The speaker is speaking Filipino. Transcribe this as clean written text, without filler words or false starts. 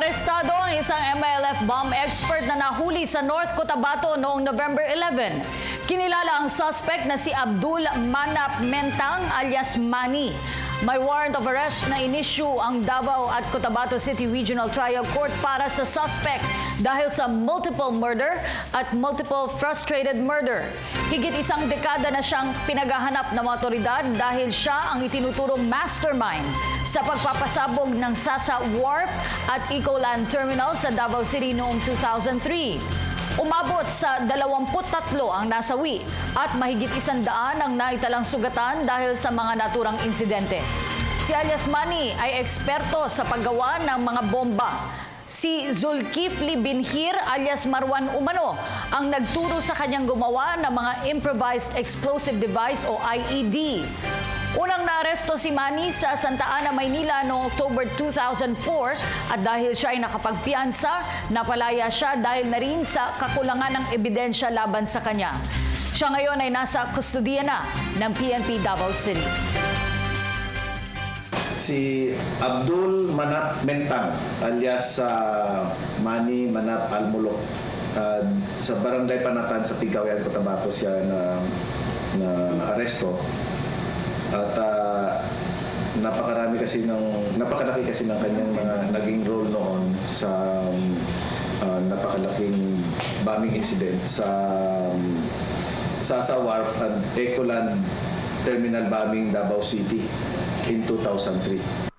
Arestado ang isang MILF bomb expert na nahuli sa North Cotabato noong November 11. Kinilala ang suspect na si Abdul Manap Mentang alias Manny. May warrant of arrest na inisyu ang Davao at Cotabato City Regional Trial Court para sa suspect dahil sa multiple murder at multiple frustrated murder. Higit isang dekada na siyang pinaghahanap ng mga otoridad dahil siya ang itinuturong mastermind sa pagpapasabog ng Sasa Wharf at Ecoland Terminal sa Davao City noong 2003. Umabot sa 23 ang nasawi at mahigit 100 ang naitalang sugatan dahil sa mga naturang insidente. Si alias Manny ay eksperto sa paggawa ng mga bomba. Si Zulkifli Binhir alias Marwan Umano ang nagturo sa kanyang gumawa ng mga improvised explosive device o IED. Unang naaresto si Manny sa Santa Ana, Maynila noong October 2004 at dahil siya ay nakapagpiyansa, napalaya siya dahil na rin sa kakulangan ng ebidensya laban sa kanya. Siya ngayon ay nasa kustudiya na ng PNP Davao City. Si Abdul Manap Mentang alias Manny Manap Almulok sa Barangay Panatan sa Pigawayan, Cotabato siya na aresto. At napakalaki kasi ng kanyang mga naging role noon sa napakalaking bombing incident sa Sasa Wharf at Ecoland Terminal bombing Davao City in 2003.